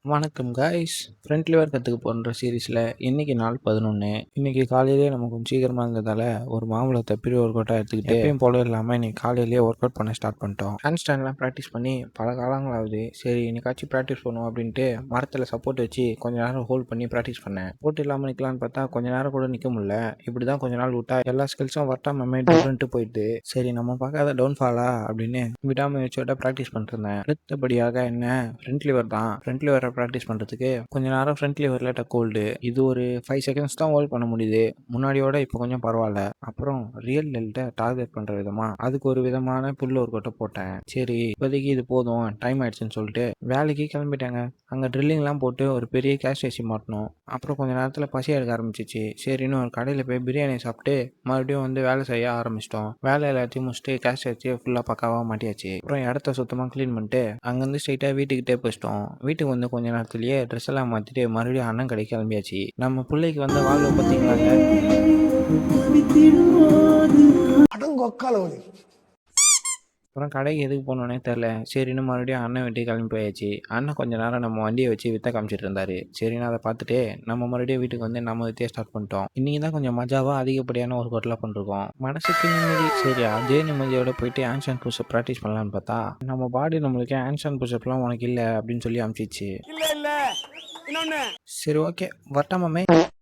வணக்கம் guys. Front liver கற்றுக்க போகிற சீரீஸில் இன்றைக்கி நாள் 11. இன்றைக்கி காலையிலேயே நம்ம கொஞ்சம் சீக்கிரமாக இருந்ததால் ஒரு மாம்பழத்தை பெரிய ஒர்க் அவுட்டாக எடுத்துக்கிட்டு எப்பயும் போல இல்லாமல் இன்றைக்கி காலையிலேயே ஒர்க் அவுட் பண்ண ஸ்டார்ட் பண்ணிட்டோம். ஹேண்ட் ஸ்டாண்ட்லாம் ப்ராக்டிஸ் பண்ணி பல காலங்களாகுது. சரி இன்னைக்காச்சும் ப்ராக்டிஸ் பண்ணுவோம் அப்படின்ட்டு மரத்தில் சப்போர்ட் வச்சு கொஞ்ச நேரம் ஹோல்ட் பண்ணி ப்ராக்டிஸ் பண்ணேன். போட்டு இல்லாமல் நிற்கலான்னு பார்த்தா கொஞ்ச நேரம் கூட நிற்க முடியல. இப்படி தான் கொஞ்ச நாள் விட்டா எல்லா ஸ்கில்ஸும் வட்டாமல் டிஃப்ரெண்ட்டு போயிட்டு சரி நம்ம பார்க்காத டவுன்ஃபாலா அப்படின்னு விடாமல் வச்சோட ப்ராக்டிஸ் பண்ணிருந்தேன். அடுத்தபடியாக என்ன ஃப்ரண்ட் லிவர் தான். ஃப்ரண்ட் லிவரை ப்ராக்டிஸ் பண்ணுறதுக்கு கொஞ்ச நேரம் ஃப்ரண்ட் லிவரில் டக் ஹோல்டு. இது ஒரு 5 செகண்ட்ஸ் தான் ஹோல்ட் பண்ண முடியுது. முன்னாடியோட இப்போ கொஞ்சம் பரவாயில்ல. அப்புறம் ரியல் டெல்ட்டை டார்கெட் பண்ணுற விதமாக அதுக்கு ஒரு விதமான புல் ஒர்க் அவுட்டை போட்டேன். சரி இப்போதைக்கு இது போதும், டைம் ஆயிடுச்சுன்னு சொல்லிட்டு வேலைக்கு கிளம்பிட்டாங்க. அங்கே ட்ரில்லிங்லாம் போட்டு ஒரு பெரிய கேஷ் ஏசி மாட்டணும். அப்புறம் கொஞ்சம் நேரத்தில் பசி எடுக்க ஆரம்பிச்சிச்சு. சரின்னு ஒரு கடையில் போய் பிரியாணி சாப்பிட்டு மறுபடியும் வந்து வேலை செய்ய ஆரம்பிச்சிட்டோம். வேலை எல்லாத்தையும் முடிச்சுட்டு கேஷ் வச்சு ஃபுல்லாக பக்காவாக மாட்டியாச்சு. அப்புறம் இடத்த சுத்தமாக க்ளீன் பண்ணிட்டு அங்கேருந்து ஸ்ட்ரைட்டாக வீட்டுக்கிட்டே போயிட்டோம். வீட்டுக்கு வந்து கொஞ்ச நேரத்துலேயே ட்ரெஸ் எல்லாம் மாற்றிட்டு மறுபடியும் அண்ணன் கடைக்கு கிளம்பியாச்சு. நம்ம பிள்ளைக்கு வந்த வாழ்வை பார்த்தீங்களாங்க. அப்புறம் கடைக்கு எதுக்கு போனோன்னே தெரில. சரின்னு மறுபடியும் அண்ணன் வீட்டுக்கு கிளம்பி போயாச்சு. அண்ணன் கொஞ்ச நேரம் நம்ம வண்டியை வச்சு வித்த காமிச்சிட்டு இருந்தாரு. சரின்னு அதை பார்த்துட்டு நம்ம மறுபடியும் வீட்டுக்கு வந்து நம்ம வித்தையை ஸ்டார்ட் பண்ணிட்டோம். இன்றைக்கி தான் கொஞ்சம் மஜாவாக அதிகப்படியான ஒரு ஒர்க்கெலாம் பண்ணிருக்கோம். மனசுக்கு நிம்மதி. சரி அதே நிம்மதியோட போயிட்டு ஹேண்ட்ஸ் அண்ட் புஷ்அப் ப்ராக்டிஸ் பண்ணலான்னு பார்த்தா நம்ம பாடி நம்மளுக்கு ஹேண்ட்ஸ் அண்ட் புஷ்அப்லாம் உனக்கு இல்லை அப்படின்னு சொல்லி அனுப்பிச்சிச்சு. சரி ஓகே வரட்டாமே.